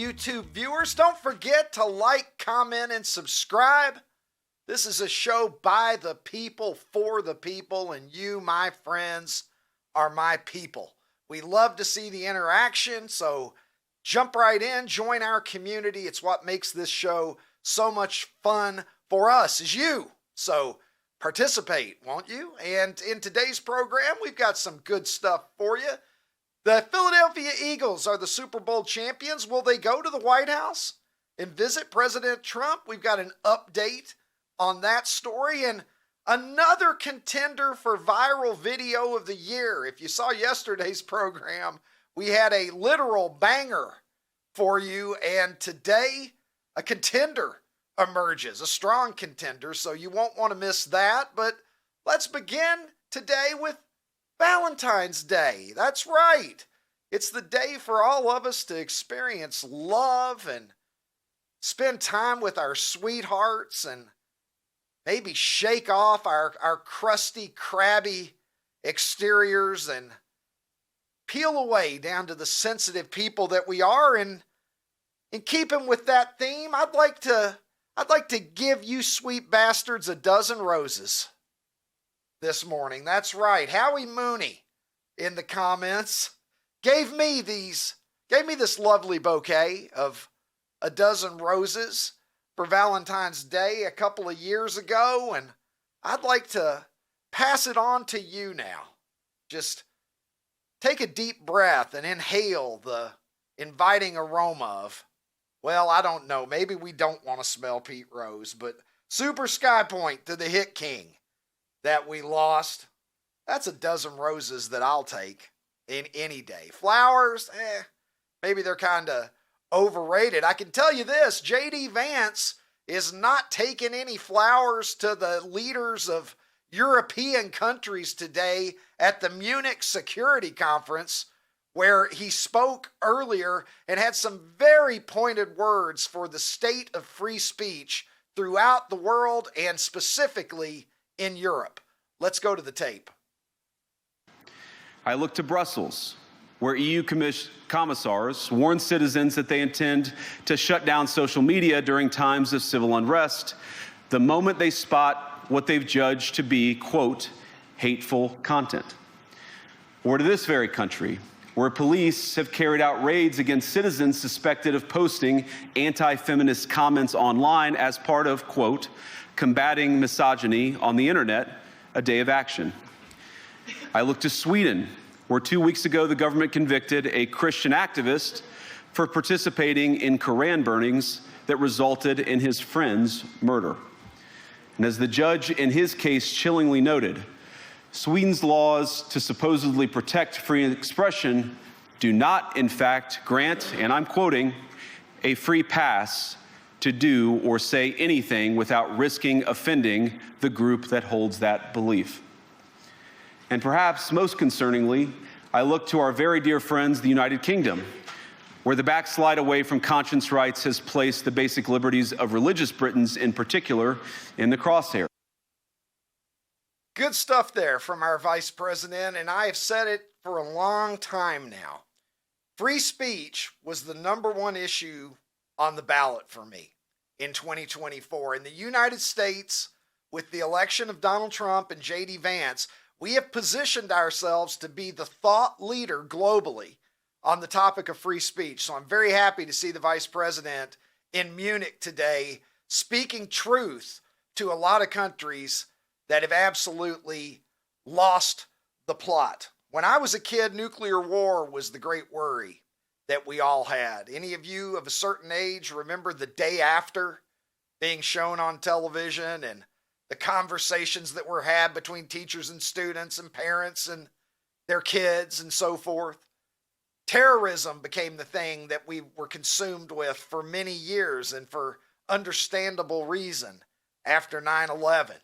YouTube viewers. Don't forget to like, comment, and subscribe. This is a show by the people, for the people, and you, my friends, are my people. We love to see the interaction, so jump right in, join our community. It's what makes this show so much fun for us, is you. So participate, won't you? And in today's program, we've got some good stuff for you. The Philadelphia Eagles are the Super Bowl champions. Will they go to the White House and visit President Trump? We've got an update on that story and another contender for viral video of the year. If you saw yesterday's program, we had a literal banger for you, and today a contender emerges, a strong contender, so you won't want to miss that. But let's begin today with Valentine's Day. That's right. It's the day for all of us to experience love and spend time with our sweethearts and maybe shake off our crusty, crabby exteriors and peel away down to the sensitive people that we are. And in keeping with that theme, I'd like to give you sweet bastards a dozen roses this morning. That's right. Howie Mooney in the comments gave me this lovely bouquet of a dozen roses for Valentine's Day a couple of years ago, and I'd like to pass it on to you now. Just take a deep breath and inhale the inviting aroma of, well, I don't know, maybe we don't want to smell Pete Rose, but Super Sky Point to the Hit King that we lost. That's a dozen roses that I'll take in any day. Flowers, maybe they're kind of overrated. I can tell you this, J.D. Vance is not taking any flowers to the leaders of European countries today at the Munich Security Conference, where he spoke earlier and had some very pointed words for the state of free speech throughout the world and specifically in Europe. Let's go to the tape. I look to Brussels, where EU commissars warn citizens that they intend to shut down social media during times of civil unrest the moment they spot what they've judged to be, quote, hateful content. Or to this very country, where police have carried out raids against citizens suspected of posting anti-feminist comments online as part of, quote, combating misogyny on the internet, a day of action. I look to Sweden, where 2 weeks ago the government convicted a Christian activist for participating in Koran burnings that resulted in his friend's murder. And as the judge in his case chillingly noted, Sweden's laws to supposedly protect free expression do not, in fact, grant, and I'm quoting, a free pass to do or say anything without risking offending the group that holds that belief. And perhaps most concerningly, I look to our very dear friends, the United Kingdom, where the backslide away from conscience rights has placed the basic liberties of religious Britons in particular in the crosshair. Good stuff there from our vice president, and I have said it for a long time now. Free speech was the number one issue on the ballot for me in 2024. In the United States, with the election of Donald Trump and J.D. Vance, we have positioned ourselves to be the thought leader globally on the topic of free speech. So I'm very happy to see the vice president in Munich today speaking truth to a lot of countries that have absolutely lost the plot. When I was a kid, nuclear war was the great worry that we all had. Any of you of a certain age remember The Day After being shown on television and the conversations that were had between teachers and students and parents and their kids and so forth? Terrorism became the thing that we were consumed with for many years and for understandable reason after 9/11.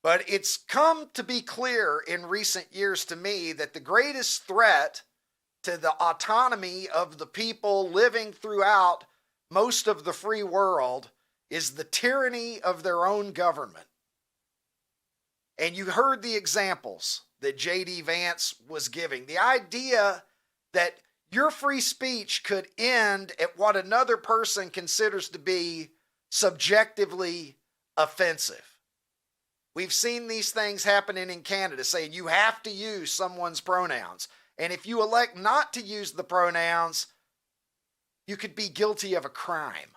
But it's come to be clear in recent years to me that the greatest threat to the autonomy of the people living throughout most of the free world is the tyranny of their own government. And you heard the examples that J.D. Vance was giving. The idea that your free speech could end at what another person considers to be subjectively offensive. We've seen these things happening in Canada, saying you have to use someone's pronouns. And if you elect not to use the pronouns, you could be guilty of a crime.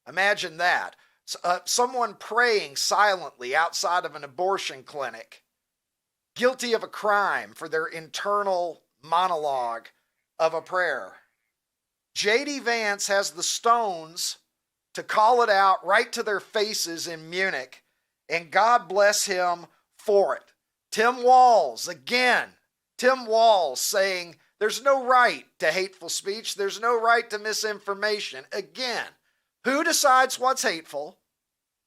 Imagine that. Someone praying silently outside of an abortion clinic, guilty of a crime for their internal monologue of a prayer. J.D. Vance has the stones to call it out right to their faces in Munich, and God bless him for it. Tim Walz, again, Tim Walz saying there's no right to hateful speech, there's no right to misinformation. Again, who decides what's hateful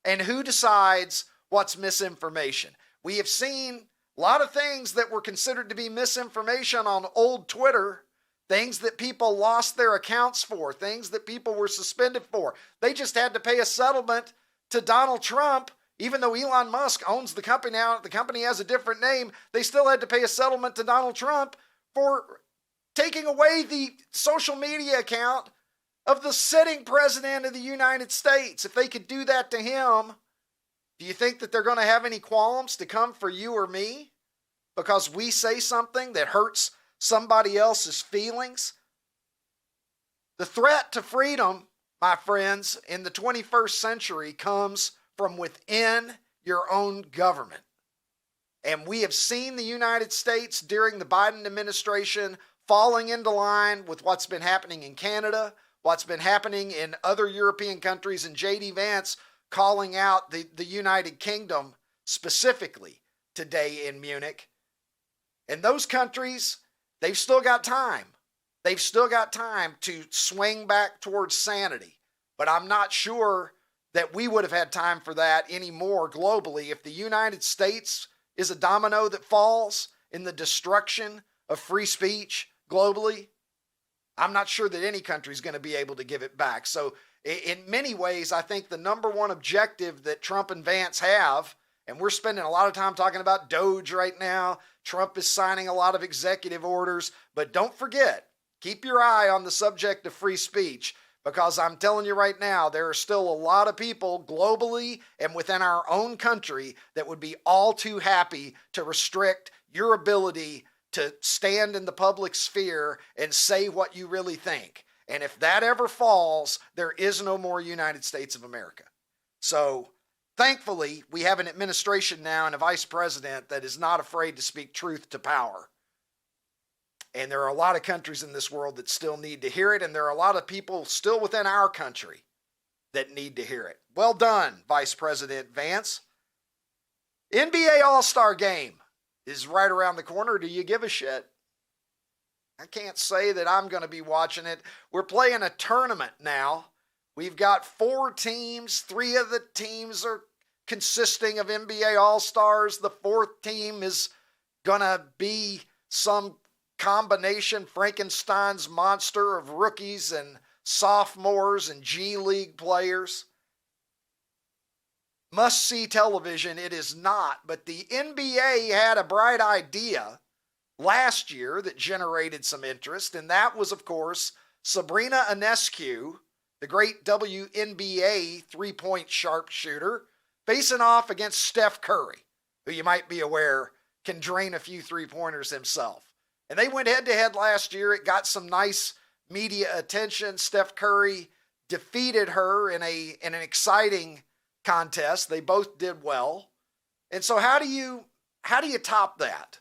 and who decides what's misinformation? We have seen a lot of things that were considered to be misinformation on old Twitter, things that people lost their accounts for, things that people were suspended for. They just had to pay a settlement to Donald Trump. Even though Elon Musk owns the company now, the company has a different name, they still had to pay a settlement to Donald Trump for taking away the social media account of the sitting president of the United States. If they could do that to him, do you think that they're going to have any qualms to come for you or me because we say something that hurts somebody else's feelings? The threat to freedom, my friends, in the 21st century comes from within your own government. And we have seen the United States during the Biden administration falling into line with what's been happening in Canada, what's been happening in other European countries, and J.D. Vance calling out the United Kingdom specifically today in Munich. And those countries, they've still got time. They've still got time to swing back towards sanity. But I'm not sure that we would have had time for that anymore globally if the United States is a domino that falls in the destruction of free speech globally. I'm not sure that any country is going to be able to give it back. So in many ways, I think the number one objective that Trump and Vance have, and we're spending a lot of time talking about Doge right now. Trump is signing a lot of executive orders, but don't forget, keep your eye on the subject of free speech, because I'm telling you right now, there are still a lot of people globally and within our own country that would be all too happy to restrict your ability to stand in the public sphere and say what you really think. And if that ever falls, there is no more United States of America. So thankfully, we have an administration now and a vice president that is not afraid to speak truth to power. And there are a lot of countries in this world that still need to hear it, and there are a lot of people still within our country that need to hear it. Well done, Vice President Vance. NBA All-Star Game is right around the corner. Do you give a shit? I can't say that I'm going to be watching it. We're playing a tournament now. We've got 4 teams. 3 of the teams are consisting of NBA All-Stars. The 4th team is going to be some combination Frankenstein's monster of rookies and sophomores and G League players. Must-see television, it is not, but the NBA had a bright idea last year that generated some interest, and that was, of course, Sabrina Ionescu, the great WNBA three-point sharpshooter, facing off against Steph Curry, who you might be aware can drain a few three-pointers himself. And they went head-to-head last year. It got some nice media attention. Steph Curry defeated her in an exciting contest. They both did well. And so how do you top that?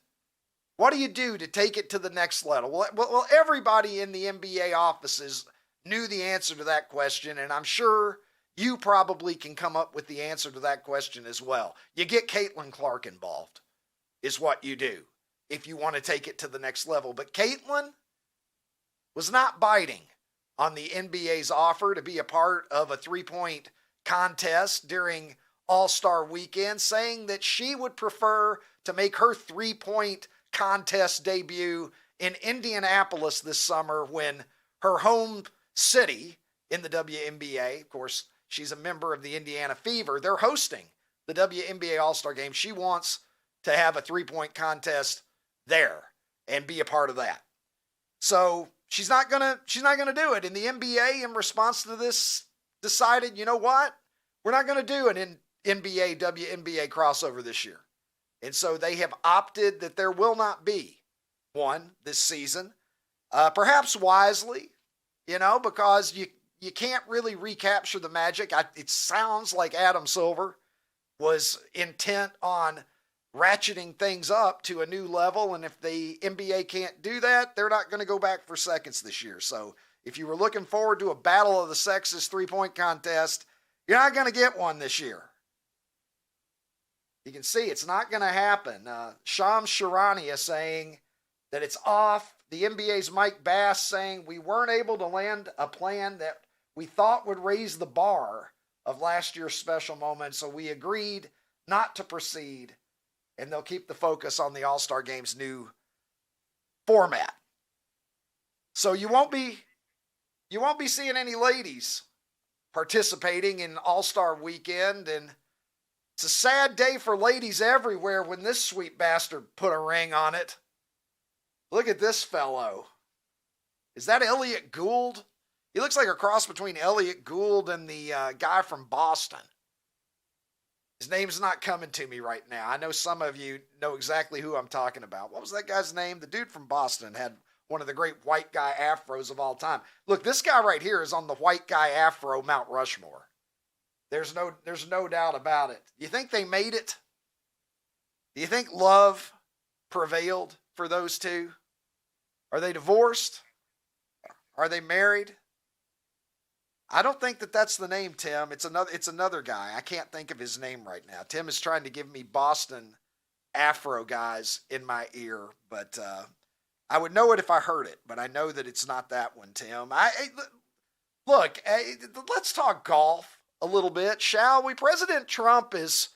What do you do to take it to the next level? Well, everybody in the NBA offices knew the answer to that question, and I'm sure you probably can come up with the answer to that question as well. You get Caitlin Clark involved, is what you do, if you want to take it to the next level. But Caitlin was not biting on the NBA's offer to be a part of a three-point contest during All-Star Weekend, saying that she would prefer to make her three-point contest debut in Indianapolis this summer, when her home city in the WNBA, of course, she's a member of the Indiana Fever, they're hosting the WNBA All-Star Game. She wants to have a three-point contest there and be a part of that. So she's not gonna do it. And the NBA, in response to this, decided, you know what? We're not gonna do an NBA WNBA crossover this year. And so they have opted that there will not be one this season. Perhaps wisely, because you can't really recapture the magic. It sounds like Adam Silver was intent on ratcheting things up to a new level. And if the NBA can't do that, they're not going to go back for seconds this year. So if you were looking forward to a battle of the sexes 3-point contest, you're not going to get one this year. You can see it's not going to happen. Shams Charania saying that it's off. The NBA's Mike Bass saying we weren't able to land a plan that we thought would raise the bar of last year's special moment, so we agreed not to proceed, and they'll keep the focus on the All-Star Game's new format. So you won't be seeing any ladies participating in All-Star Weekend, and it's a sad day for ladies everywhere when this sweet bastard put a ring on it. Look at this fellow. Is that Elliot Gould? He looks like a cross between Elliot Gould and the guy from Boston. His name's not coming to me right now. I know some of you know exactly who I'm talking about. What was that guy's name? The dude from Boston had one of the great white guy afros of all time. Look, this guy right here is on the white guy afro Mount Rushmore. There's no doubt about it. You think they made it? Do you think love prevailed for those two? Are they divorced? Are they married? I don't think that that's the name, Tim. It's another guy. I can't think of his name right now. Tim is trying to give me Boston afro guys in my ear, but I would know it if I heard it, but I know that it's not that one, Tim. Look, let's talk golf a little bit, shall we? President Trump he's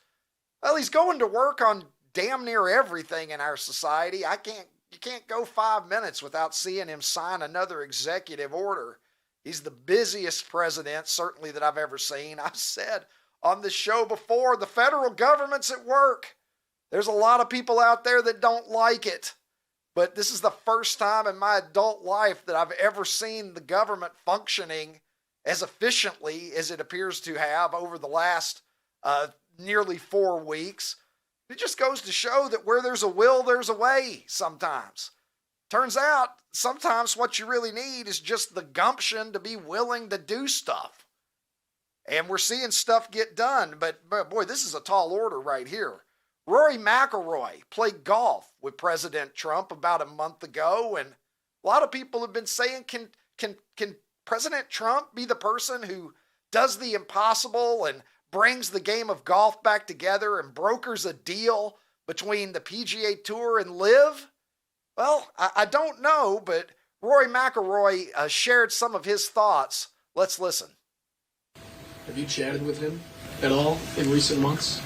going to work on damn near everything in our society. You can't go 5 minutes without seeing him sign another executive order. He's the busiest president, certainly, that I've ever seen. I've said on this show before, the federal government's at work. There's a lot of people out there that don't like it. But this is the first time in my adult life that I've ever seen the government functioning as efficiently as it appears to have over the last nearly 4 weeks. It just goes to show that where there's a will, there's a way sometimes. Turns out, sometimes what you really need is just the gumption to be willing to do stuff. And we're seeing stuff get done, but boy, this is a tall order right here. Rory McIlroy played golf with President Trump about a month ago, and a lot of people have been saying, can President Trump be the person who does the impossible and brings the game of golf back together and brokers a deal between the PGA Tour and LIV? Well, I don't know, but Rory McIlroy shared some of his thoughts. Let's listen. Have you chatted with him at all in recent months?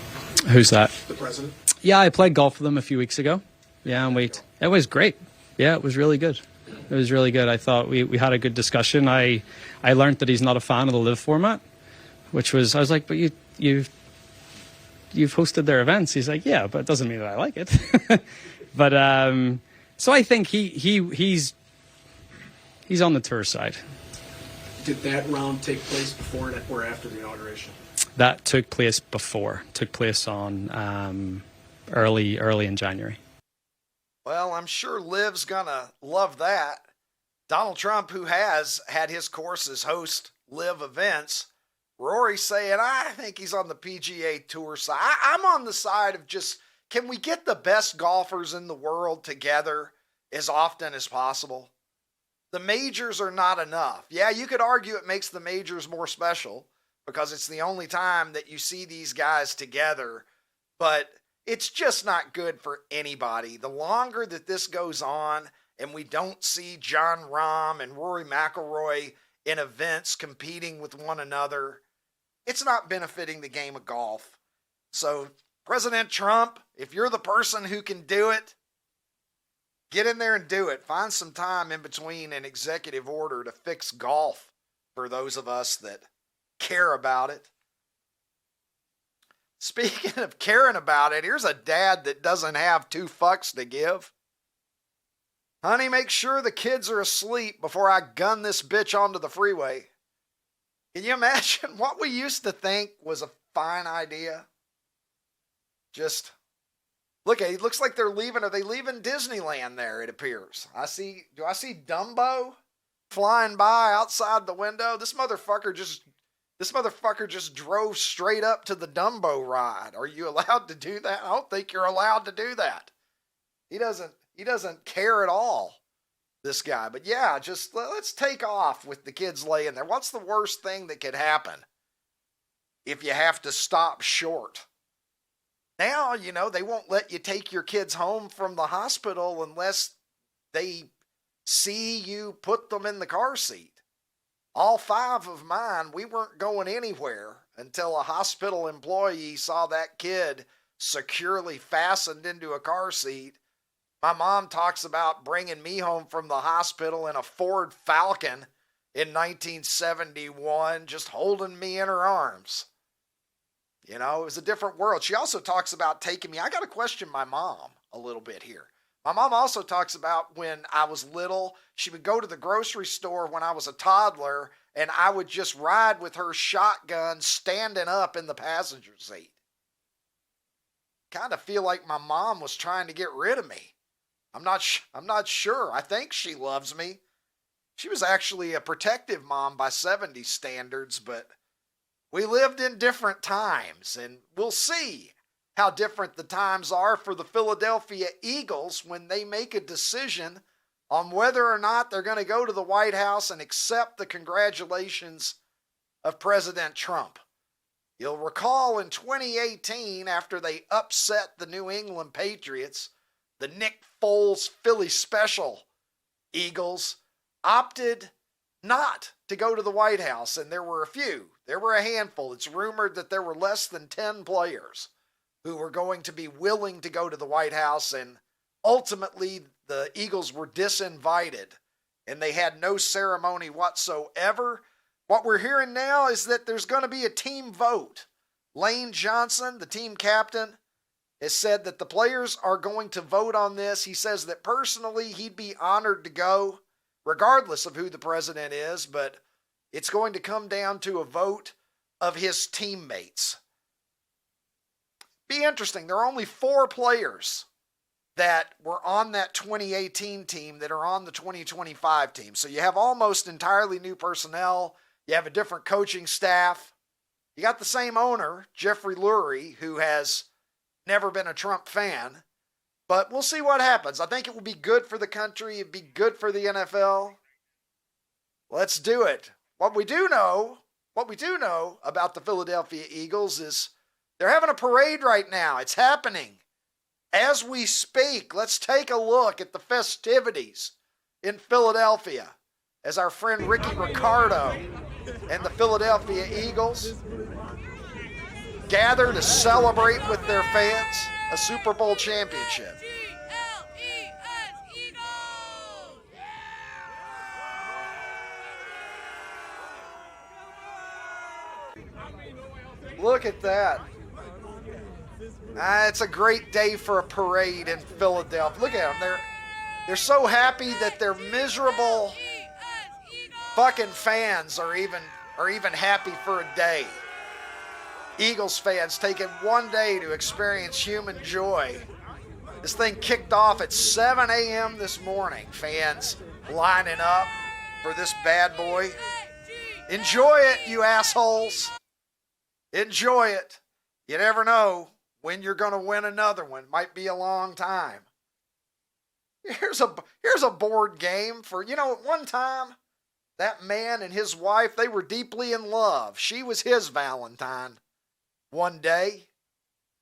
Who's that? The president. Yeah, I played golf with him a few weeks ago. Yeah, and it was great. Yeah, it was really good. It was really good. I thought we had a good discussion. I learned that he's not a fan of the LIV format, I was like, but you've hosted their events. He's like, yeah, but it doesn't mean that I like it. But so I think he's on the tour side. Did that round take place before or after the inauguration? That took place before. Took place on early in January. Well, I'm sure Liv's gonna love that. Donald Trump, who has had his courses host LIV events, Rory saying, I think he's on the PGA Tour side. I'm on the side of just, can we get the best golfers in the world together as often as possible? The majors are not enough. Yeah, you could argue it makes the majors more special because it's the only time that you see these guys together, but it's just not good for anybody. The longer that this goes on and we don't see Jon Rahm and Rory McIlroy in events competing with one another, it's not benefiting the game of golf. So, President Trump, if you're the person who can do it, get in there and do it. Find some time in between an executive order to fix golf for those of us that care about it. Speaking of caring about it, here's a dad that doesn't have 2 fucks to give. Honey, make sure the kids are asleep before I gun this bitch onto the freeway. Can you imagine what we used to think was a fine idea? Just look, it looks like they're leaving. Are they leaving Disneyland there, it appears? Do I see Dumbo flying by outside the window? This motherfucker just drove straight up to the Dumbo ride. Are you allowed to do that? I don't think you're allowed to do that. He doesn't care at all, this guy. But yeah, just let's take off with the kids laying there. What's the worst thing that could happen if you have to stop short? Now, they won't let you take your kids home from the hospital unless they see you put them in the car seat. All 5 of mine, we weren't going anywhere until a hospital employee saw that kid securely fastened into a car seat. My mom talks about bringing me home from the hospital in a Ford Falcon in 1971, just holding me in her arms. It was a different world. She also talks about taking me. I got to question my mom a little bit here. My mom also talks about when I was little, she would go to the grocery store when I was a toddler, and I would just ride with her shotgun standing up in the passenger seat. Kind of feel like my mom was trying to get rid of me. I'm not sure. I think she loves me. She was actually a protective mom by 70s standards, but we lived in different times, and we'll see how different the times are for the Philadelphia Eagles when they make a decision on whether or not they're going to go to the White House and accept the congratulations of President Trump. You'll recall in 2018, after they upset the New England Patriots, the Nick Foles Philly Special Eagles opted not to go to the White House, and there were a few. There were a handful. It's rumored that there were less than 10 players who were going to be willing to go to the White House, and ultimately the Eagles were disinvited, and they had no ceremony whatsoever. What we're hearing now is that there's going to be a team vote. Lane Johnson, the team captain, has said that the players are going to vote on this. He says that personally he'd be honored to go, regardless of who the president is, but it's going to come down to a vote of his teammates. Be interesting. There are only 4 players that were on that 2018 team that are on the 2025 team. So you have almost entirely new personnel. You have a different coaching staff. You got the same owner, Jeffrey Lurie, who has never been a Trump fan. But we'll see what happens. I think it will be good for the country. It'd be good for the NFL. Let's do it. What we do know about the Philadelphia Eagles is they're having a parade right now. It's happening as we speak. Let's take a look at the festivities in Philadelphia as our friend Ricky Ricardo and the Philadelphia Eagles gather to celebrate with their fans a Super Bowl championship. Look at that. It's a great day for a parade in Philadelphia. Look at them. They're so happy that their miserable fucking fans are even happy for a day. Eagles fans taking one day to experience human joy. This thing kicked off at 7 a.m. this morning. Fans lining up for this bad boy. Enjoy it, you assholes. Enjoy it. You never know when you're going to win another one. Might be a long time. Here's a board game for, at one time, that man and his wife, they were deeply in love. She was his Valentine one day.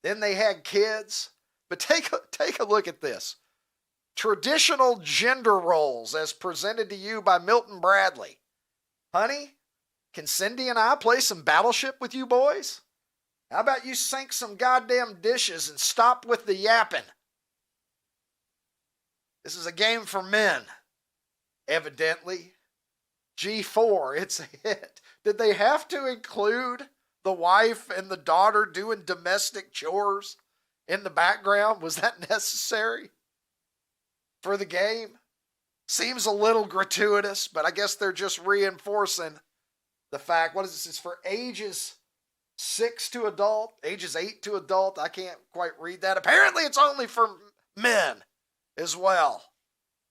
Then they had kids. But take a look at this. Traditional gender roles as presented to you by Milton Bradley. Honey, can Cindy and I play some Battleship with you boys? How about you sink some goddamn dishes and stop with the yapping? This is a game for men, evidently. G4, it's a hit. Did they have to include the wife and the daughter doing domestic chores in the background? Was that necessary for the game? Seems a little gratuitous, but I guess they're just reinforcing the fact. What is this? It's for ages 6 to adult, ages 8 to adult. I can't quite read that. Apparently it's only for men as well.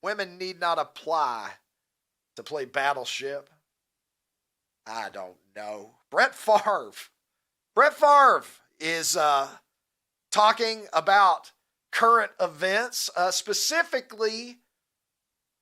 Women need not apply to play Battleship. I don't know. Brett Favre is talking about current events, specifically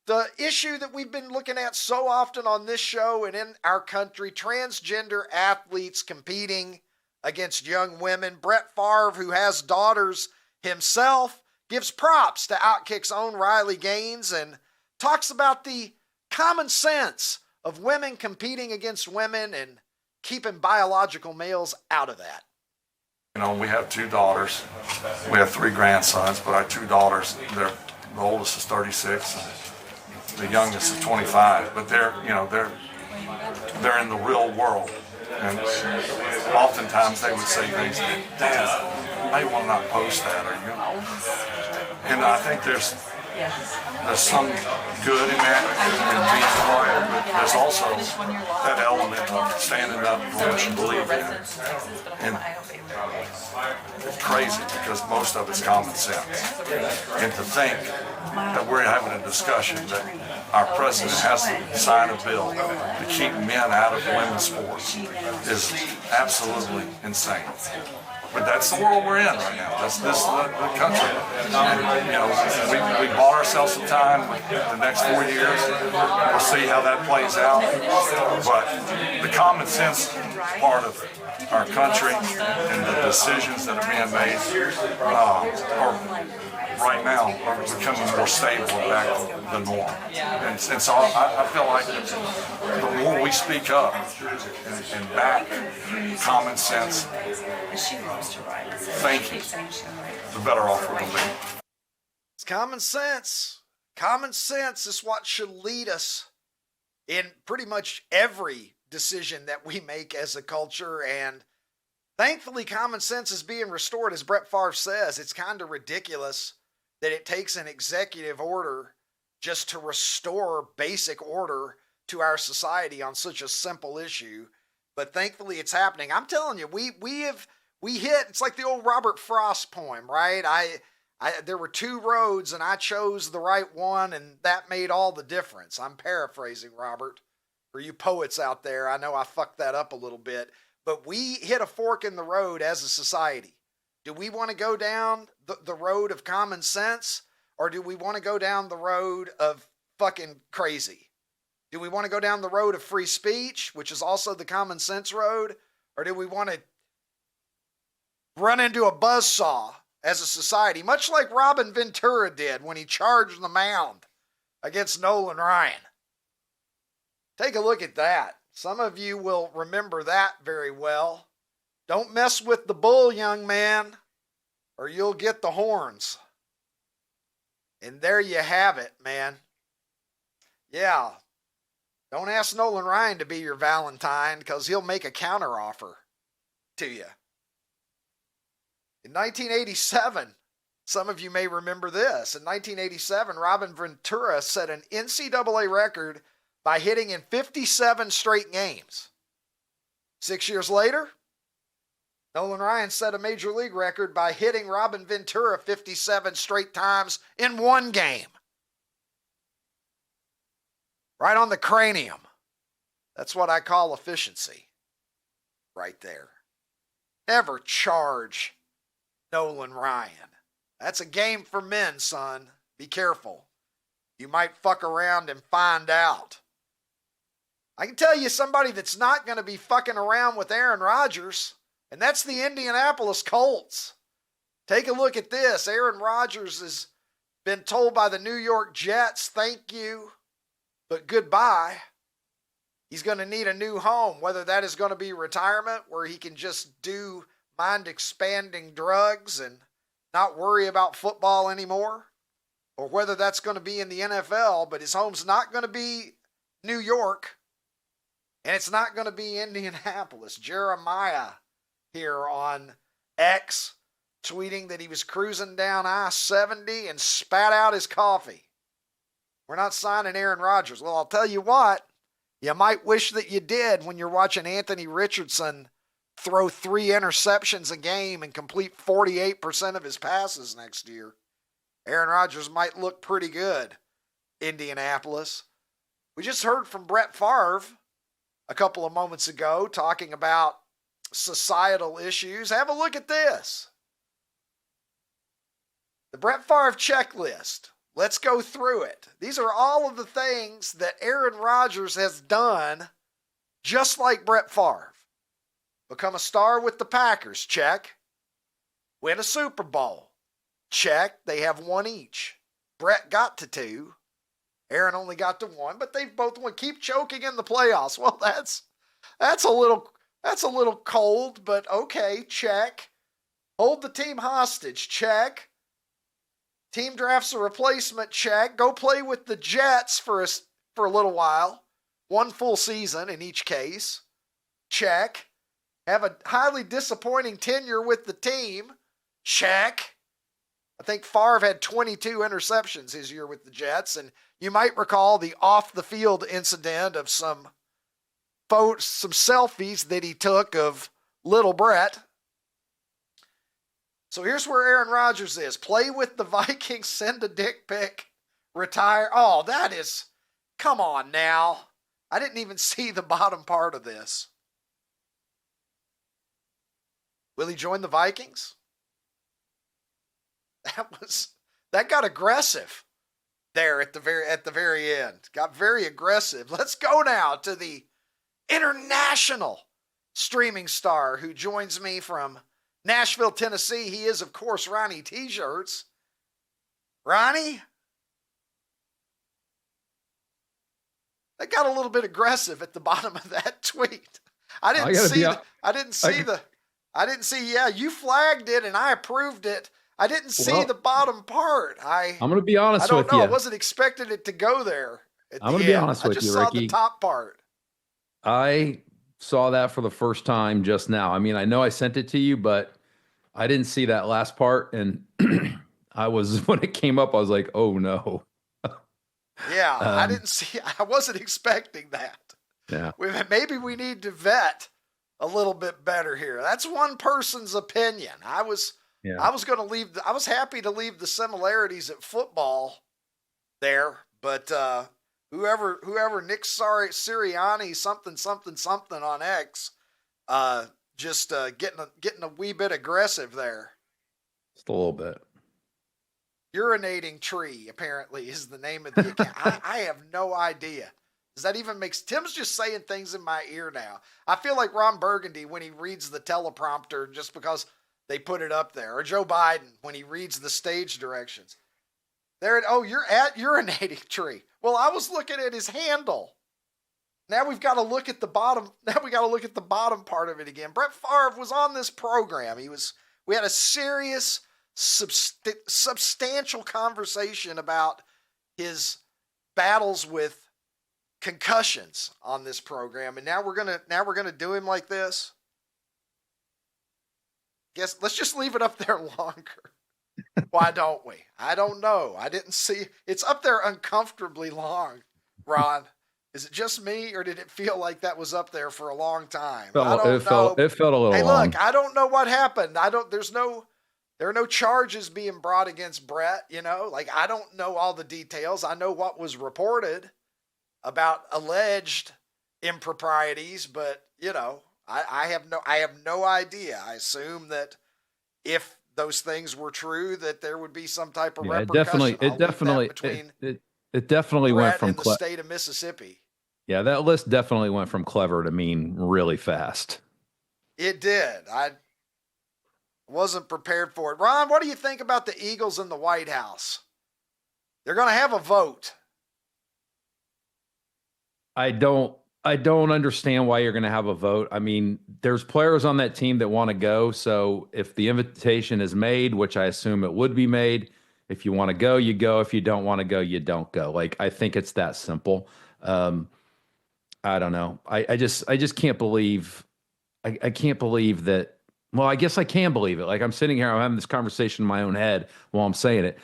the issue that we've been looking at so often on this show and in our country, transgender athletes competing against young women. Brett Favre, who has daughters himself, gives props to OutKick's own Riley Gaines and talks about the common sense of women competing against women and keeping biological males out of that. You know, we have 2 daughters. We have 3 grandsons, but our 2 daughters, the oldest is 36, and the youngest is 25. But they're in the real world, and oftentimes they would say things like, "Dad, you may want to not post that," or and I think there's some good in that, and being quiet, but there's also that element of standing up for what you believe in. And it's crazy because most of it's common sense. And to think that we're having a discussion that our president has to sign a bill to keep men out of women's sports is absolutely insane. But that's the world we're in right now. That's the country. And, we bought ourselves some time. The next 4 years, we'll see how that plays out. But the common sense part of our country and the decisions that are being made right now are becoming more stable and back to the norm. And so I feel like the more we speak up and back common sense thinking, the better off we're going to be. It's common sense. Common sense is what should lead us in pretty much every decision that we make as a culture. And thankfully, common sense is being restored. As Brett Favre says, it's kind of ridiculous that it takes an executive order just to restore basic order to our society on such a simple issue. But thankfully, it's happening. I'm telling you, we hit, it's like the old Robert Frost poem, right? There were 2 roads and I chose the right one, and that made all the difference. I'm paraphrasing, Robert. For you poets out there, I know I fucked that up a little bit, but we hit a fork in the road as a society. Do we want to go down the road of common sense, or do we want to go down the road of fucking crazy? Do we want to go down the road of free speech, which is also the common sense road, or do we want to run into a buzzsaw as a society, much like Robin Ventura did when he charged the mound against Nolan Ryan? Take a look at that. Some of you will remember that very well. Don't mess with the bull, young man, or you'll get the horns. And there you have it, man. Yeah. Don't ask Nolan Ryan to be your Valentine, because he'll make a counteroffer to you. In 1987, some of you may remember this. In 1987, Robin Ventura set an NCAA record by hitting in 57 straight games. 6 years later, Nolan Ryan set a major league record by hitting Robin Ventura 57 straight times in 1 game. Right on the cranium. That's what I call efficiency. Right there. Never charge Nolan Ryan. That's a game for men, son. Be careful. You might fuck around and find out. I can tell you somebody that's not going to be fucking around with Aaron Rodgers, and that's the Indianapolis Colts. Take a look at this. Aaron Rodgers has been told by the New York Jets, thank you, but goodbye. He's going to need a new home, whether that is going to be retirement, where he can just do mind-expanding drugs and not worry about football anymore, or whether that's going to be in the NFL, but his home's not going to be New York, and it's not going to be Indianapolis. Jeremiah here on X tweeting that he was cruising down I-70 and spat out his coffee. We're not signing Aaron Rodgers. Well, I'll tell you what, you might wish that you did when you're watching Anthony Richardson throw 3 interceptions a game and complete 48% of his passes next year. Aaron Rodgers might look pretty good, Indianapolis. We just heard from Brett Favre a couple of moments ago talking about societal issues. Have a look at this. The Brett Favre checklist. Let's go through it. These are all of the things that Aaron Rodgers has done, just like Brett Favre. Become a star with the Packers, check. Win a Super Bowl, check. They have 1 each. Brett got to 2. Aaron only got to 1, but they've both won. Keep choking in the playoffs. Well, that's a little cold, but okay, check. Hold the team hostage, check. Team drafts a replacement, check. Go play with the Jets for a little while. 1 full season in each case, check. Have a highly disappointing tenure with the team, check. I think Favre had 22 interceptions his year with the Jets, and you might recall the off-the-field incident of some selfies that he took of little Brett. So here's where Aaron Rodgers is. Play with the Vikings, send a dick pic, retire. Oh, come on now. I didn't even see the bottom part of this. Will he join the Vikings? That got aggressive there at the very end. Got very aggressive. Let's go now to the international streaming star who joins me from Nashville, Tennessee. He is, of course, Ronnie T-Shirts. Ronnie? That got a little bit aggressive at the bottom of that tweet. I didn't see, yeah, you flagged it and I approved it. I didn't see the bottom part. I'm going to be honest with you. I don't know. I wasn't expecting it to go there. I'm going to be honest with you, Ricky. I just saw the top part. I saw that for the first time just now. I mean, I know I sent it to you, but I didn't see that last part. And when it came up, I was like, oh no. Yeah, I wasn't expecting that. Yeah. Maybe we need to vet a little bit better here. That's one person's opinion. I was happy to leave the similarities at football there, but whoever Nick Sirianni something on X, just getting a wee bit aggressive there. Just a little bit. Urinating Tree apparently is the name of the account. I have no idea. Does that even make Tim's just saying things in my ear now? I feel like Ron Burgundy when he reads the teleprompter just because they put it up there, or Joe Biden when he reads the stage directions. You're at Urinating Tree. Well, I was looking at his handle. Now we've got to look at the bottom. Now we got to look at the bottom part of it again. Brett Favre was on this program. We had a serious, substantial conversation about his battles with concussions on this program, and now we're gonna do him like this. Guess let's just leave it up there longer. Why don't we? I don't know. I didn't see it's up there uncomfortably long. Ron, is it just me, or did it feel like that was up there for a long time? It felt a little Hey, long. look, I don't know what happened. There are no charges being brought against Brett. I don't know all the details. I know what was reported about alleged improprieties, but I have no idea. I assume that if those things were true, that there would be some type of repercussion. It definitely went from the state of Mississippi. Yeah, that list definitely went from clever to mean really fast. It did. I wasn't prepared for it. Ron, what do you think about the Eagles in the White House? They're going to have a vote. I don't understand why you're going to have a vote. I mean, there's players on that team that want to go. So if the invitation is made, which I assume it would be made, if you want to go, you go. If you don't want to go, you don't go. I think it's that simple. I don't know. I just can't believe. I can't believe that. Well, I guess I can believe it. I'm sitting here, I'm having this conversation in my own head while I'm saying it.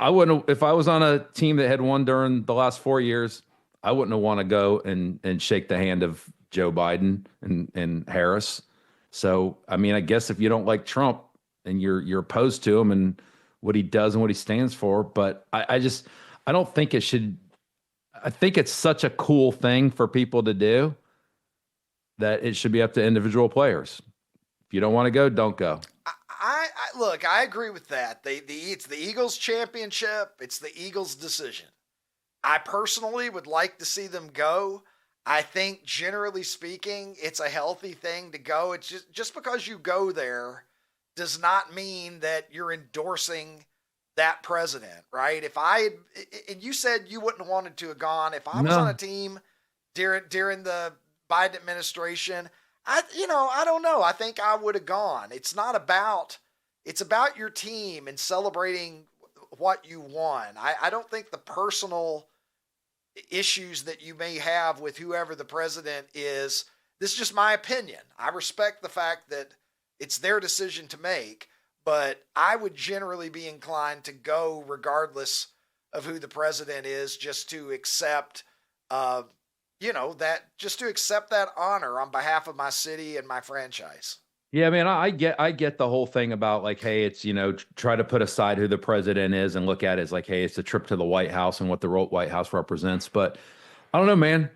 I wouldn't, if I was on a team that had won during the last 4 years, I wouldn't want to go and shake the hand of Joe Biden and Harris. So, I mean, I guess if you don't like Trump and you're opposed to him and what he does and what he stands for, but I don't think it should. I think it's such a cool thing for people to do that it should be up to individual players. If you don't want to go, don't go. I look, I agree with that. It's the Eagles championship. It's the Eagles decision. I personally would like to see them go. I think generally speaking, it's a healthy thing to go. It's just because you go there does not mean that you're endorsing that president, right? And you said you wouldn't have wanted to have gone. If I was on a team during the Biden administration, I don't know. I think I would have gone. It's about your team and celebrating what you won. I don't think the personal issues that you may have with whoever the president is, this is just my opinion. I respect the fact that it's their decision to make, but I would generally be inclined to go regardless of who the president is, just to accept, just to accept that honor on behalf of my city and my franchise. Yeah, man, I get the whole thing about like, hey, it's, try to put aside who the president is and look at it as like, hey, it's a trip to the White House and what the White House represents. But I don't know, man.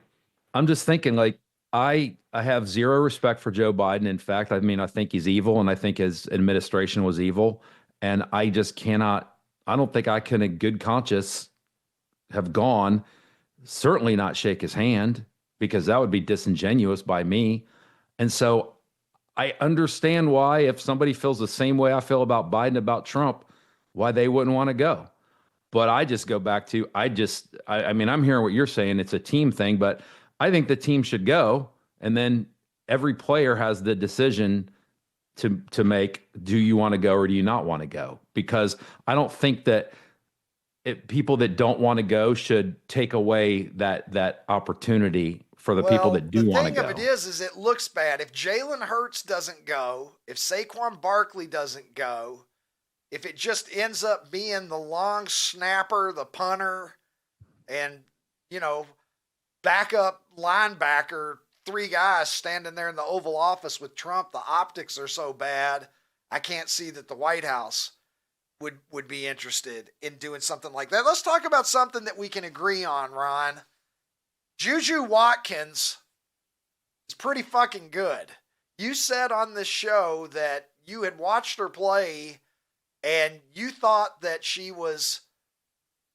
I'm just thinking like, I have zero respect for Joe Biden. In fact, I mean, I think he's evil and I think his administration was evil. And I just I don't think I can in good conscience have gone, certainly not shake his hand, because that would be disingenuous by me. And so I understand why, if somebody feels the same way I feel about Biden, about Trump, why they wouldn't want to go. But I just go back to, I mean, I'm hearing what you're saying. It's a team thing, but I think the team should go. And then every player has the decision to make, do you want to go or do you not want to go? Because I don't think that people that don't want to go should take away that opportunity for the people that do want to go. The thing of it is it looks bad. If Jalen Hurts doesn't go, if Saquon Barkley doesn't go, if it just ends up being the long snapper, the punter, and, backup linebacker, 3 guys standing there in the Oval Office with Trump, the optics are so bad, I can't see that the White House would be interested in doing something like that. Let's talk about something that we can agree on, Ron. Juju Watkins is pretty fucking good. You said on this show that you had watched her play and you thought that she was,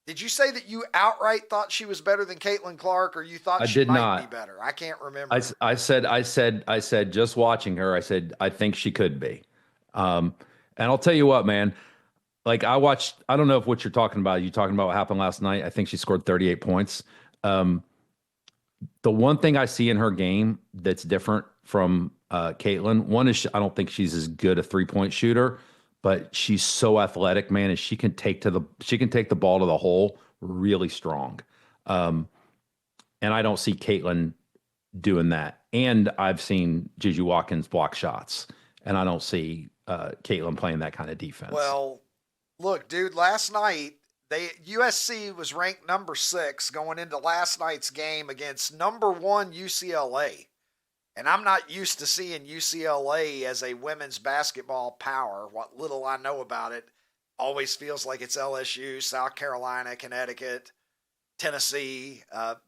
did you say that you outright thought she was better than Caitlin Clark, or you thought she might be better? I can't remember. I said, just watching her, I said, I think she could be. And I'll tell you what, man, like I don't know if what you're talking about, you talking about what happened last night. I think she scored 38 points. The one thing I see in her game that's different from Caitlin, one is I don't think she's as good a 3-point shooter, but she's so athletic, man, and she can take the ball to the hole really strong. And I don't see Caitlin doing that. And I've seen Juju Watkins block shots, and I don't see Caitlin playing that kind of defense. Well, look, dude, last night, USC was ranked number 6 going into last night's game against number 1 UCLA. And I'm not used to seeing UCLA as a women's basketball power. What little I know about it always feels like it's LSU, South Carolina, Connecticut, Tennessee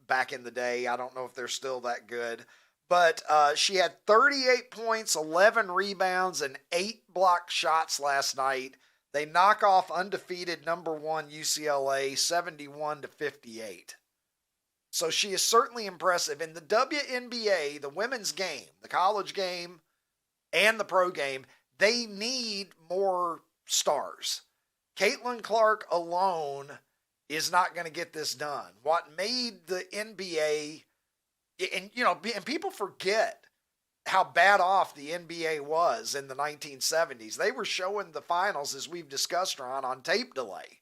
back in the day. I don't know if they're still that good. But she had 38 points, 11 rebounds, and 8 blocked shots last night. They knock off undefeated number 1 UCLA 71-58. So she is certainly impressive. In the WNBA, the women's game, the college game, and the pro game, they need more stars. Caitlin Clark alone is not going to get this done. What made the NBA, and people forget how bad off the NBA was in the 1970s. They were showing the finals, as we've discussed, Ron, on tape delay.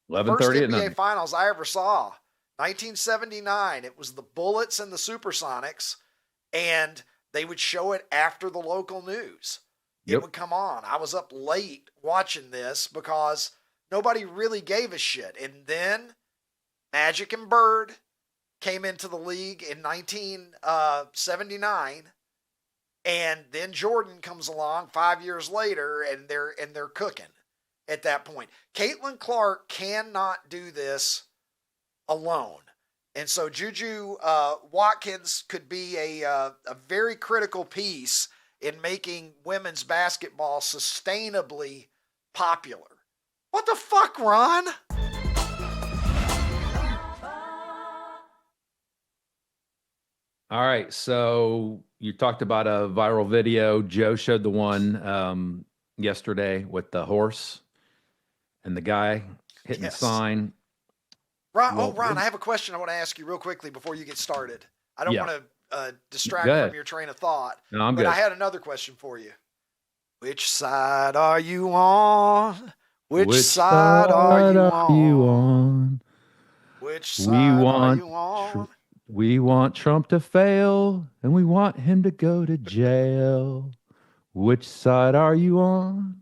11:30 First at NBA night. finals I ever saw, 1979. It was the Bullets and the Supersonics, and they would show it after the local news. It would come on. I was up late watching this because Nobody really gave a shit. And then Magic and Bird came into the league in 1979, and then Jordan comes along 5 years later, and they're cooking at that point. Caitlin Clark cannot do this alone. And so Juju Watkins could be a very critical piece in making women's basketball sustainably popular. What the fuck, Ron? All right, so you talked about a viral video. Joe showed the one yesterday with the horse and the guy hitting the sign. Ron, Ron, I have a question I want to ask you real quickly before you get started. I don't want to distract from your train of thought. No, I'm good. But I had another question for you. Which side are you on? Which side are you on? Which side are you on? We want Trump to fail, and we want him to go to jail. Which side are you on?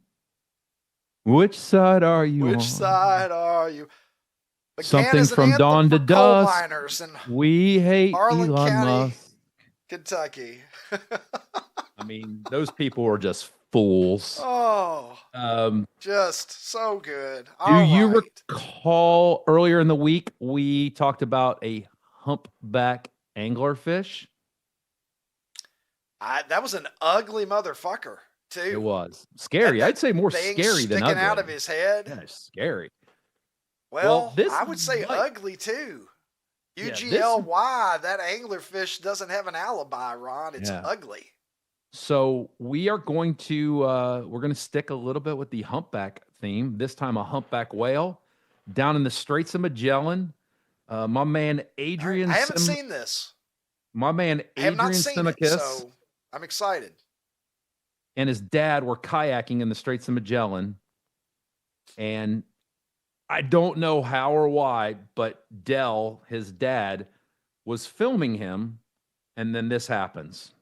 Which side are you on? Which side are you? Something from dawn to dusk. We hate Harlan Elon County, Musk. Kentucky. I mean, those people were just fools. Oh, just so good. Do you recall earlier in the week we talked about a humpback anglerfish? That was an ugly motherfucker, too. It was scary. I'd say more scary than ugly. Sticking out of his head. Yeah, scary. Well, I would say ugly, too. UGLY, that anglerfish doesn't have an alibi, Ron. It's ugly. So we are going to we're going to stick a little bit with the humpback theme. This time a humpback whale down in the Straits of Magellan. My man Adrian. I haven't seen this. My man Adrian Simicus. So I'm excited. And his dad were kayaking in the Straits of Magellan, and I don't know how or why, but Dell, his dad, was filming him, and then this happens.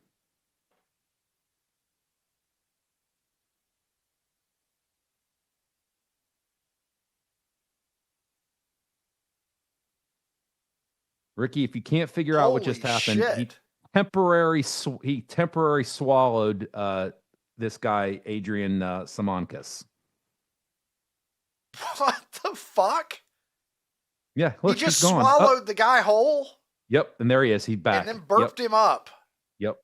Ricky, if you can't figure out what just happened, he temporarily swallowed this guy, Adrian Simicus. What the fuck? Yeah, look, he just swallowed the guy whole? Yep, and there he is. He's back. And then burped him up. Yep.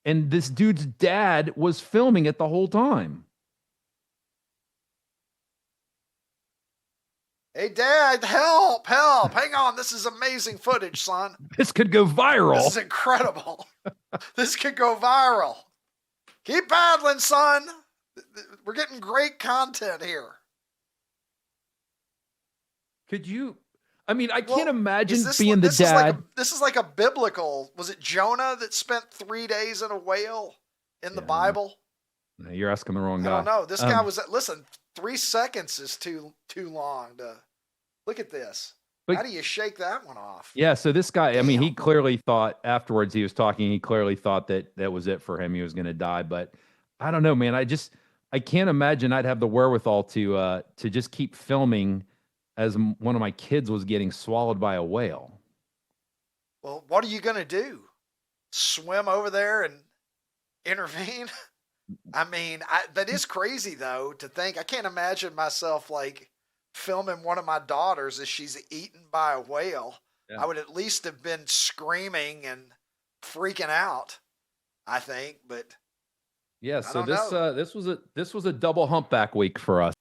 And this dude's dad was filming it the whole time. Hey, Dad, help, help. Hang on. This is amazing footage, son. This could go viral. This is incredible. This could go viral. Keep paddling, son. We're getting great content here. Could you? I mean, I can't imagine being the this dad. This is like a biblical. Was it Jonah that spent 3 days in a whale in the Bible? No, you're asking the wrong guy. I don't know. This guy was. Listen, 3 seconds is too long to look at this. But how do you shake that one off? Yeah. So this guy, I mean, he clearly thought afterwards he was talking. He clearly thought that that was it for him. He was going to die. But I don't know, man. I can't imagine I'd have the wherewithal to just keep filming as one of my kids was getting swallowed by a whale. Well, what are you going to do? Swim over there and intervene? I mean, that is crazy, though, to think. I can't imagine myself, like, filming one of my daughters as she's eaten by a whale. Yeah. I would at least have been screaming and freaking out, I think. But yeah, so this was a double humpback week for us.